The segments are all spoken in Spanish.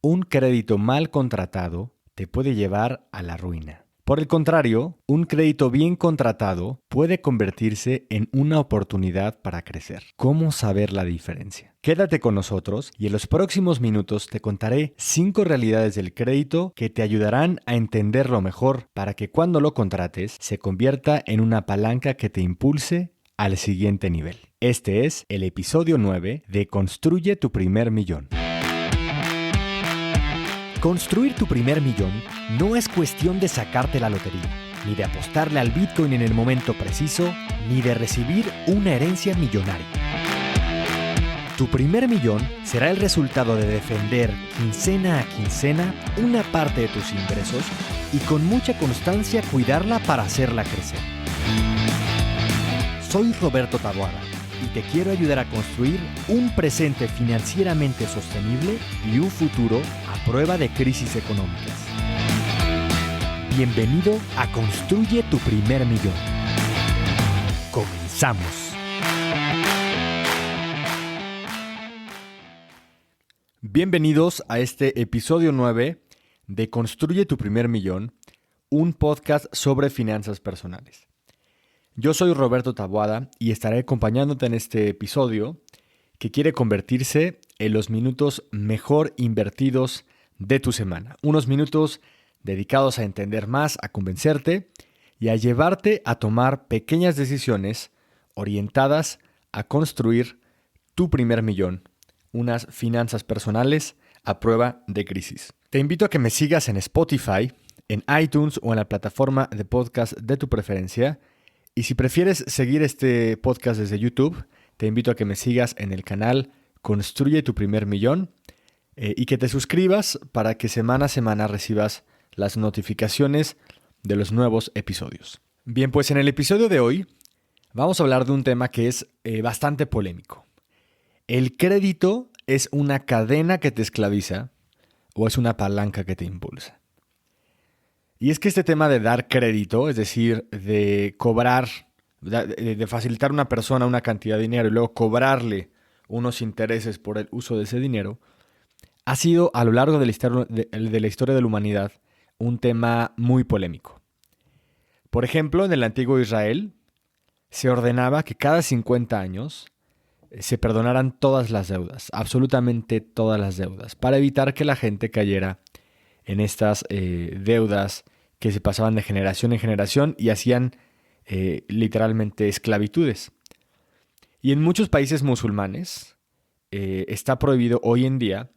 un crédito mal contratado te puede llevar a la ruina. Por el contrario, un crédito bien contratado puede convertirse en una oportunidad para crecer. ¿Cómo saber la diferencia? Quédate con nosotros y en los próximos minutos te contaré 5 realidades del crédito que te ayudarán a entenderlo mejor para que cuando lo contrates se convierta en una palanca que te impulse al siguiente nivel. Este es el episodio 9 de Construye tu primer millón. Construir tu primer millón no es cuestión de sacarte la lotería, ni de apostarle al Bitcoin en el momento preciso, ni de recibir una herencia millonaria. Tu primer millón será el resultado de defender quincena a quincena una parte de tus ingresos y con mucha constancia cuidarla para hacerla crecer. Soy Roberto Taboada y te quiero ayudar a construir un presente financieramente sostenible y un futuro a prueba de crisis económicas. Bienvenido a Construye tu primer millón. ¡Comenzamos! Bienvenidos a este episodio 9 de Construye tu primer millón, un podcast sobre finanzas personales. Yo soy Roberto Taboada y estaré acompañándote en este episodio que quiere convertirse en los minutos mejor invertidos de tu semana. Unos minutos dedicados a entender más, a convencerte y a llevarte a tomar pequeñas decisiones orientadas a construir tu primer millón, unas finanzas personales a prueba de crisis. Te invito a que me sigas en Spotify, en iTunes o en la plataforma de podcast de tu preferencia. Y si prefieres seguir este podcast desde YouTube, te invito a que me sigas en el canal Construye tu primer millón y que te suscribas para que semana a semana recibas las notificaciones de los nuevos episodios. Bien, pues en el episodio de hoy vamos a hablar de un tema que es bastante polémico. ¿El crédito es una cadena que te esclaviza o es una palanca que te impulsa? Y es que este tema de dar crédito, es decir, de cobrar, de facilitar a una persona una cantidad de dinero y luego cobrarle unos intereses por el uso de ese dinero, ha sido a lo largo de la historia de la humanidad un tema muy polémico. Por ejemplo, en el antiguo Israel se ordenaba que cada 50 años se perdonaran todas las deudas, absolutamente todas las deudas, para evitar que la gente cayera en estas deudas que se pasaban de generación en generación y hacían literalmente esclavitudes. Y en muchos países musulmanes está prohibido hoy en día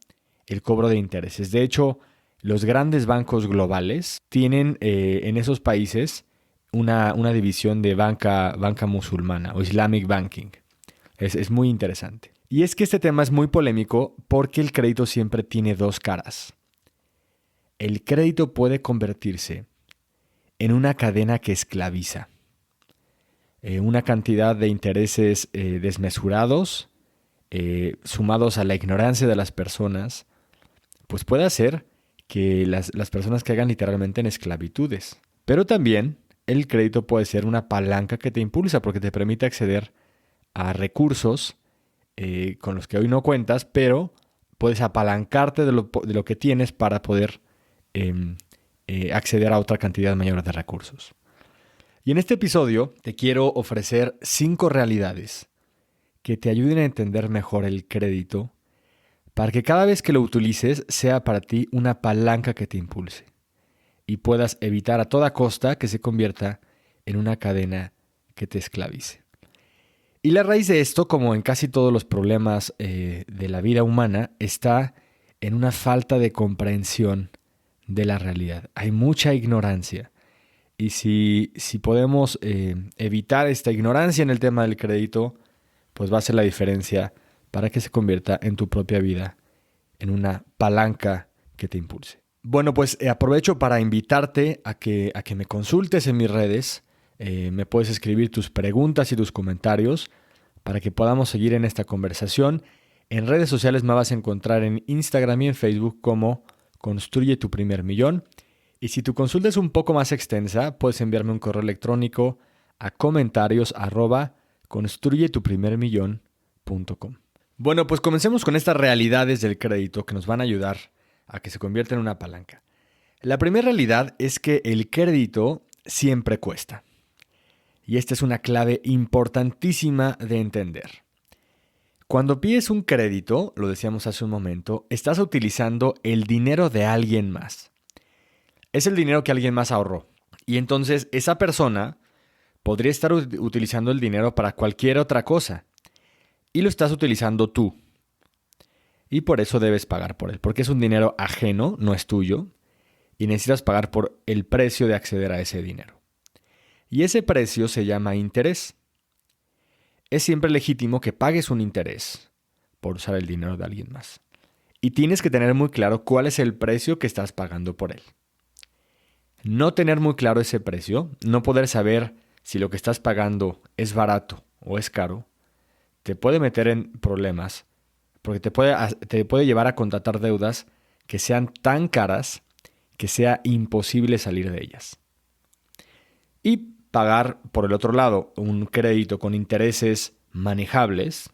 el cobro de intereses. De hecho, los grandes bancos globales tienen en esos países una división de banca musulmana o Islamic Banking. Es muy interesante. Y es que este tema es muy polémico porque el crédito siempre tiene dos caras. El crédito puede convertirse en una cadena que esclaviza. Una cantidad de intereses desmesurados, sumados a la ignorancia de las personas, pues puede hacer que las personas caigan literalmente en esclavitudes. Pero también el crédito puede ser una palanca que te impulsa porque te permite acceder a recursos con los que hoy no cuentas, pero puedes apalancarte de lo que tienes para poder acceder a otra cantidad mayor de recursos. Y en este episodio te quiero ofrecer 5 realidades que te ayuden a entender mejor el crédito para que cada vez que lo utilices sea para ti una palanca que te impulse y puedas evitar a toda costa que se convierta en una cadena que te esclavice. Y la raíz de esto, como en casi todos los problemas de la vida humana, está en una falta de comprensión de la realidad. Hay mucha ignorancia. Y si podemos evitar esta ignorancia en el tema del crédito, pues va a ser la diferencia para que se convierta en tu propia vida en una palanca que te impulse. Bueno, pues aprovecho para invitarte a que me consultes en mis redes. Me puedes escribir tus preguntas y tus comentarios para que podamos seguir en esta conversación. En redes sociales me vas a encontrar en Instagram y en Facebook como Construye tu primer millón. Y si tu consulta es un poco más extensa, puedes enviarme un correo electrónico a comentarios@construyetuprimermillon.com. Bueno, pues comencemos con estas realidades del crédito que nos van a ayudar a que se convierta en una palanca. La primera realidad es que el crédito siempre cuesta. Y esta es una clave importantísima de entender. Cuando pides un crédito, lo decíamos hace un momento, estás utilizando el dinero de alguien más. Es el dinero que alguien más ahorró. Y entonces esa persona podría estar utilizando el dinero para cualquier otra cosa. Y lo estás utilizando tú. Y por eso debes pagar por él. Porque es un dinero ajeno, no es tuyo. Y necesitas pagar por el precio de acceder a ese dinero. Y ese precio se llama interés. Es siempre legítimo que pagues un interés por usar el dinero de alguien más. Y tienes que tener muy claro cuál es el precio que estás pagando por él. No tener muy claro ese precio, no poder saber si lo que estás pagando es barato o es caro, te puede meter en problemas porque te puede llevar a contratar deudas que sean tan caras que sea imposible salir de ellas. Y pagar, por el otro lado, un crédito con intereses manejables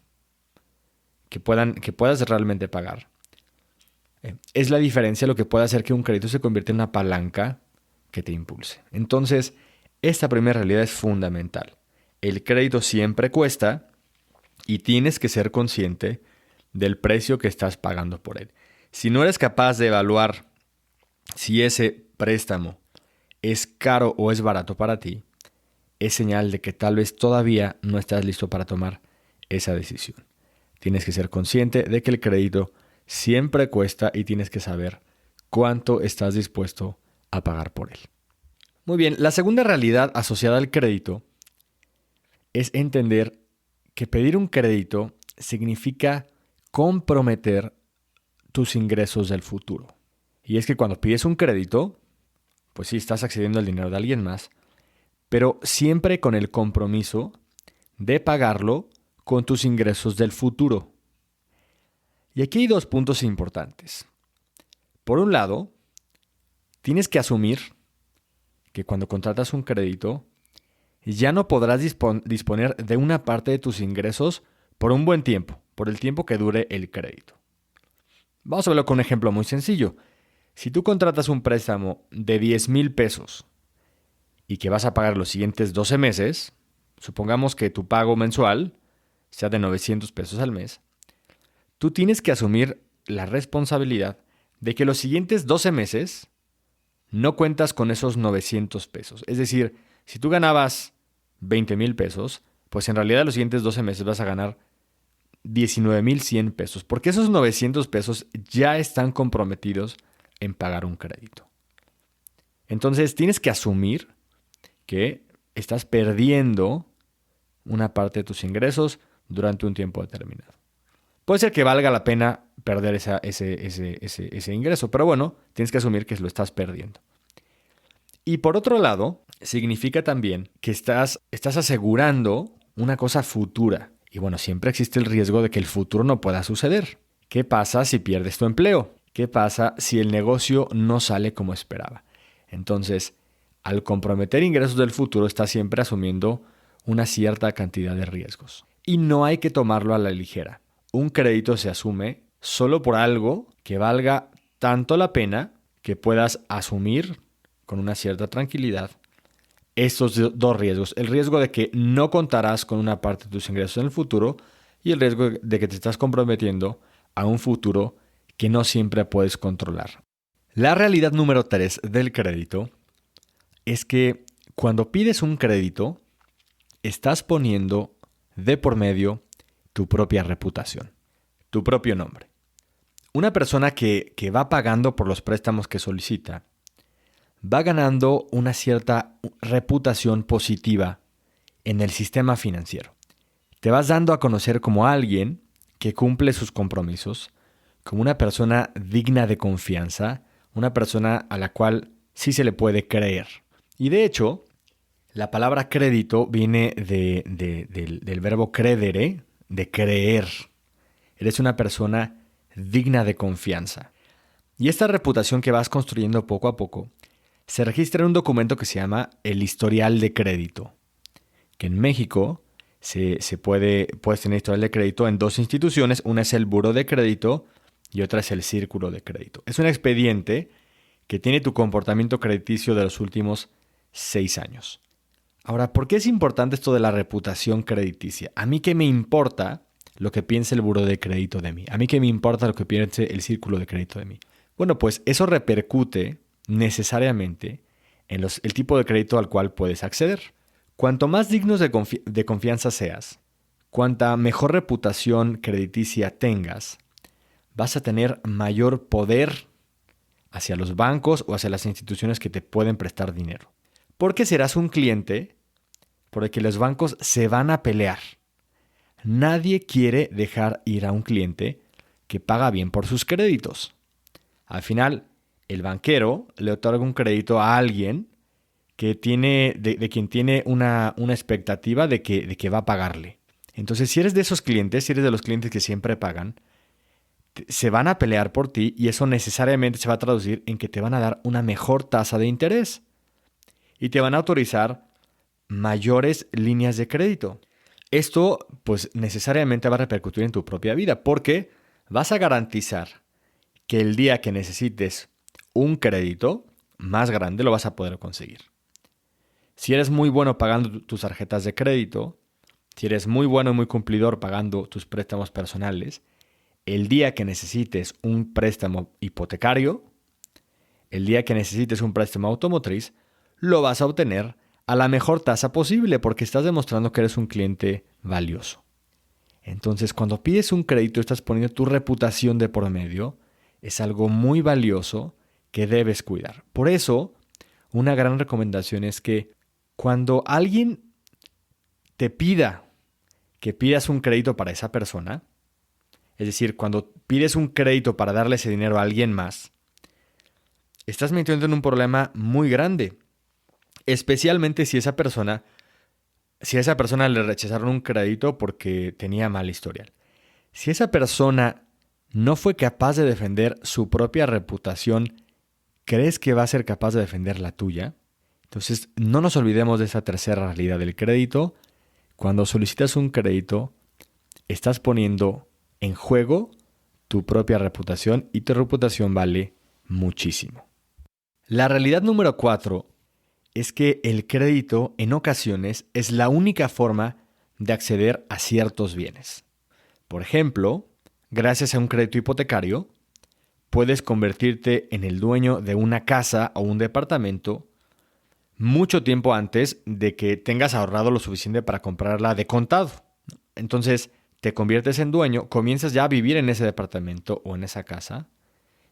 que puedas realmente pagar. Es la diferencia lo que puede hacer que un crédito se convierta en una palanca que te impulse. Entonces, esta primera realidad es fundamental. El crédito siempre cuesta y tienes que ser consciente del precio que estás pagando por él. Si no eres capaz de evaluar si ese préstamo es caro o es barato para ti, es señal de que tal vez todavía no estás listo para tomar esa decisión. Tienes que ser consciente de que el crédito siempre cuesta y tienes que saber cuánto estás dispuesto a pagar por él. Muy bien, la segunda realidad asociada al crédito es entender que pedir un crédito significa comprometer tus ingresos del futuro. Y es que cuando pides un crédito, pues sí, estás accediendo al dinero de alguien más, pero siempre con el compromiso de pagarlo con tus ingresos del futuro. Y aquí hay dos puntos importantes. Por un lado, tienes que asumir que cuando contratas un crédito, ya no podrás disponer de una parte de tus ingresos por un buen tiempo, por el tiempo que dure el crédito. Vamos a verlo con un ejemplo muy sencillo. Si tú contratas un préstamo de 10,000 pesos y que vas a pagar los siguientes 12 meses, supongamos que tu pago mensual sea de 900 pesos al mes, tú tienes que asumir la responsabilidad de que los siguientes 12 meses no cuentas con esos 900 pesos. Es decir, si tú ganabas 20,000 pesos, pues en realidad los siguientes 12 meses vas a ganar 19,100 pesos, porque esos 900 pesos ya están comprometidos en pagar un crédito. Entonces tienes que asumir que estás perdiendo una parte de tus ingresos durante un tiempo determinado. Puede ser que valga la pena perder ese ingreso, pero bueno, tienes que asumir que lo estás perdiendo. Y por otro lado, significa también que estás asegurando una cosa futura. Y bueno, siempre existe el riesgo de que el futuro no pueda suceder. ¿Qué pasa si pierdes tu empleo? ¿Qué pasa si el negocio no sale como esperaba? Entonces, al comprometer ingresos del futuro, estás siempre asumiendo una cierta cantidad de riesgos. Y no hay que tomarlo a la ligera. Un crédito se asume solo por algo que valga tanto la pena que puedas asumir con una cierta tranquilidad estos dos riesgos. El riesgo de que no contarás con una parte de tus ingresos en el futuro y el riesgo de que te estás comprometiendo a un futuro que no siempre puedes controlar. La realidad número 3 del crédito es que cuando pides un crédito, estás poniendo de por medio tu propia reputación, tu propio nombre. Una persona que va pagando por los préstamos que solicita, va ganando una cierta reputación positiva en el sistema financiero. Te vas dando a conocer como alguien que cumple sus compromisos, como una persona digna de confianza, una persona a la cual sí se le puede creer. Y de hecho, la palabra crédito viene del verbo credere, de creer. Eres una persona digna de confianza. Y esta reputación que vas construyendo poco a poco se registra en un documento que se llama el historial de crédito, que en México puedes tener historial de crédito en dos instituciones. Una es el Buró de Crédito y otra es el círculo de crédito. Es un expediente que tiene tu comportamiento crediticio de los últimos 6 años. Ahora, ¿por qué es importante esto de la reputación crediticia? ¿A mí qué me importa lo que piense el buró de crédito de mí? ¿A mí qué me importa lo que piense el círculo de crédito de mí? Bueno, pues eso repercute necesariamente en el tipo de crédito al cual puedes acceder. Cuanto más dignos de confianza seas, cuanta mejor reputación crediticia tengas, vas a tener mayor poder hacia los bancos o hacia las instituciones que te pueden prestar dinero. Porque serás un cliente por el que los bancos se van a pelear. Nadie quiere dejar ir a un cliente que paga bien por sus créditos. Al final, el banquero le otorga un crédito a alguien que tiene, de quien tiene una expectativa de que va a pagarle. Entonces, si eres de esos clientes, si eres de los clientes que siempre pagan, se van a pelear por ti y eso necesariamente se va a traducir en que te van a dar una mejor tasa de interés y te van a autorizar mayores líneas de crédito. Esto, pues, necesariamente va a repercutir en tu propia vida porque vas a garantizar que el día que necesites un crédito más grande lo vas a poder conseguir. Si eres muy bueno pagando tus tarjetas de crédito, si eres muy bueno y muy cumplidor pagando tus préstamos personales, el día que necesites un préstamo hipotecario, el día que necesites un préstamo automotriz, lo vas a obtener a la mejor tasa posible porque estás demostrando que eres un cliente valioso. Entonces, cuando pides un crédito, estás poniendo tu reputación de por medio. Es algo muy valioso que debes cuidar. Por eso, una gran recomendación es que cuando alguien te pida que pidas un crédito para esa persona, es decir, cuando pides un crédito para darle ese dinero a alguien más, estás metiendo en un problema muy grande. Especialmente si a esa persona le rechazaron un crédito porque tenía mal historial. Si esa persona no fue capaz de defender su propia reputación, ¿crees que va a ser capaz de defender la tuya? Entonces, no nos olvidemos de esa tercera realidad del crédito. Cuando solicitas un crédito, estás poniendo en juego tu propia reputación y tu reputación vale muchísimo. La realidad número 4 es que el crédito en ocasiones es la única forma de acceder a ciertos bienes. Por ejemplo, gracias a un crédito hipotecario, puedes convertirte en el dueño de una casa o un departamento mucho tiempo antes de que tengas ahorrado lo suficiente para comprarla de contado. Entonces, te conviertes en dueño, comienzas ya a vivir en ese departamento o en esa casa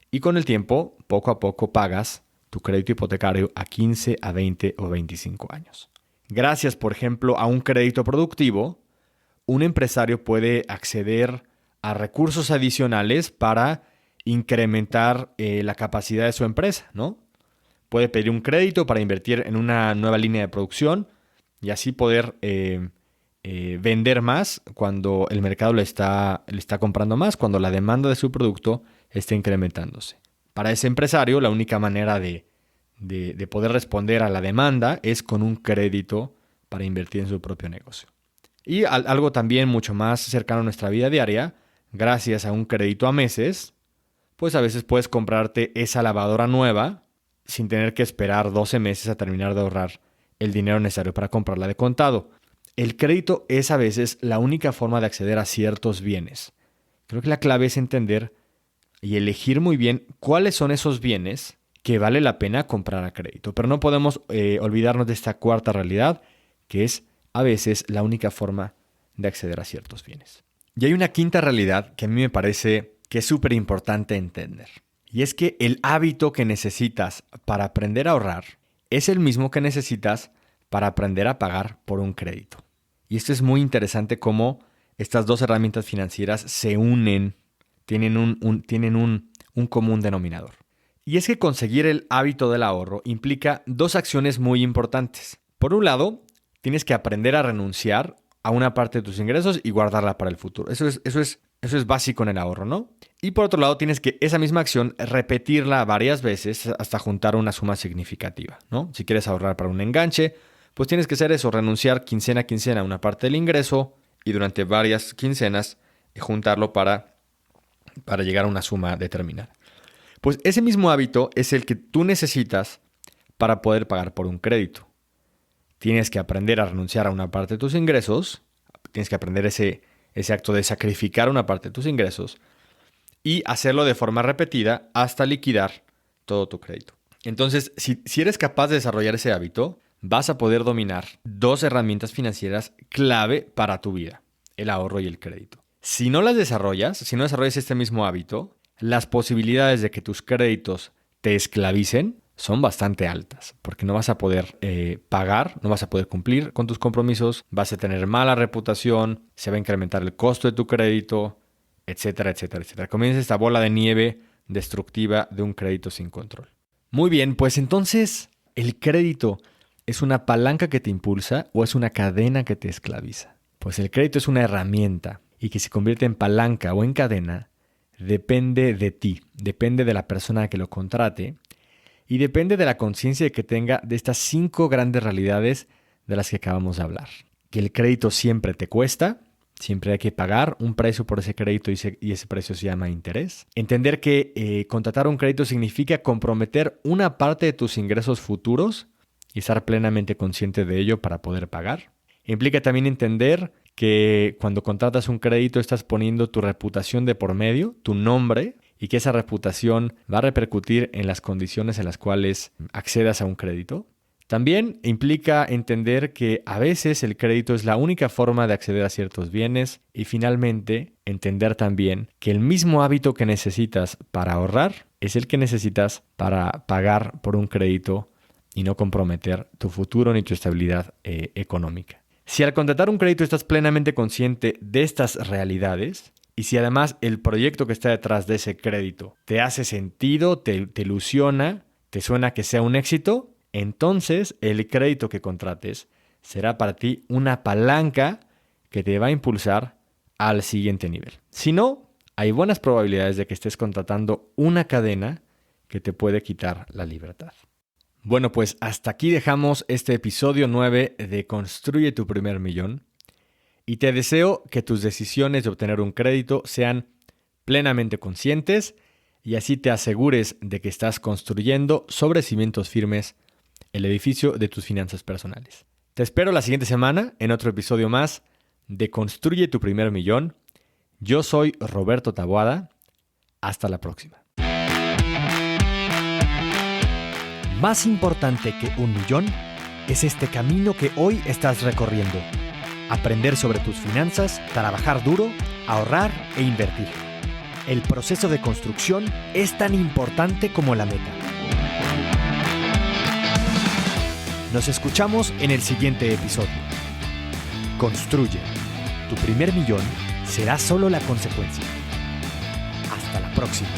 y con el tiempo, poco a poco, pagas tu crédito hipotecario a 15, a 20 o 25 años. Gracias, por ejemplo, a un crédito productivo, un empresario puede acceder a recursos adicionales para incrementar la capacidad de su empresa, ¿no? Puede pedir un crédito para invertir en una nueva línea de producción y así poder vender más cuando el mercado le está comprando más, cuando la demanda de su producto está incrementándose. Para ese empresario, la única manera de poder responder a la demanda es con un crédito para invertir en su propio negocio. Y algo también mucho más cercano a nuestra vida diaria, gracias a un crédito a meses, pues a veces puedes comprarte esa lavadora nueva sin tener que esperar 12 meses a terminar de ahorrar el dinero necesario para comprarla de contado. El crédito es a veces la única forma de acceder a ciertos bienes. Creo que la clave es entender y elegir muy bien cuáles son esos bienes que vale la pena comprar a crédito. Pero no podemos olvidarnos de esta cuarta realidad, que es a veces la única forma de acceder a ciertos bienes. Y hay una quinta realidad que a mí me parece que es súper importante entender. Y es que el hábito que necesitas para aprender a ahorrar es el mismo que necesitas para aprender a pagar por un crédito. Y esto es muy interesante cómo estas dos herramientas financieras se unen, tienen un común denominador. Y es que conseguir el hábito del ahorro implica dos acciones muy importantes. Por un lado, tienes que aprender a renunciar a una parte de tus ingresos y guardarla para el futuro. Eso es básico en el ahorro, ¿no? Y por otro lado, tienes que esa misma acción repetirla varias veces hasta juntar una suma significativa, ¿no? Si quieres ahorrar para un enganche, pues tienes que hacer eso, renunciar quincena a quincena a una parte del ingreso y durante varias quincenas juntarlo para para llegar a una suma determinada. Pues ese mismo hábito es el que tú necesitas para poder pagar por un crédito. Tienes que aprender a renunciar a una parte de tus ingresos, tienes que aprender ese acto de sacrificar una parte de tus ingresos y hacerlo de forma repetida hasta liquidar todo tu crédito. Entonces, si eres capaz de desarrollar ese hábito, vas a poder dominar 2 herramientas financieras clave para tu vida: el ahorro y el crédito. Si no desarrollas este mismo hábito, las posibilidades de que tus créditos te esclavicen son bastante altas, porque no vas a poder pagar, no vas a poder cumplir con tus compromisos, vas a tener mala reputación, se va a incrementar el costo de tu crédito, etcétera, etcétera, etcétera. Comienza esta bola de nieve destructiva de un crédito sin control. Muy bien, pues entonces, ¿el crédito es una palanca que te impulsa o es una cadena que te esclaviza? Pues el crédito es una herramienta y que se convierte en palanca o en cadena depende de ti, depende de la persona que lo contrate y depende de la conciencia que tenga de estas 5 grandes realidades de las que acabamos de hablar. Que el crédito siempre te cuesta, siempre hay que pagar un precio por ese crédito y ese precio se llama interés. Entender que contratar un crédito significa comprometer una parte de tus ingresos futuros y estar plenamente consciente de ello para poder pagar. Implica también entender que cuando contratas un crédito estás poniendo tu reputación de por medio, tu nombre, y que esa reputación va a repercutir en las condiciones en las cuales accedas a un crédito. También implica entender que a veces el crédito es la única forma de acceder a ciertos bienes y finalmente entender también que el mismo hábito que necesitas para ahorrar es el que necesitas para pagar por un crédito y no comprometer tu futuro ni tu estabilidad económica. Si al contratar un crédito estás plenamente consciente de estas realidades y si además el proyecto que está detrás de ese crédito te hace sentido, te ilusiona, te suena que sea un éxito, entonces el crédito que contrates será para ti una palanca que te va a impulsar al siguiente nivel. Si no, hay buenas probabilidades de que estés contratando una cadena que te puede quitar la libertad. Bueno, pues hasta aquí dejamos este episodio 9 de Construye tu primer millón. Y te deseo que tus decisiones de obtener un crédito sean plenamente conscientes y así te asegures de que estás construyendo sobre cimientos firmes el edificio de tus finanzas personales. Te espero la siguiente semana en otro episodio más de Construye tu primer millón. Yo soy Roberto Taboada. Hasta la próxima. Más importante que un millón es este camino que hoy estás recorriendo. Aprender sobre tus finanzas, trabajar duro, ahorrar e invertir. El proceso de construcción es tan importante como la meta. Nos escuchamos en el siguiente episodio. Construye. Tu primer millón será solo la consecuencia. Hasta la próxima.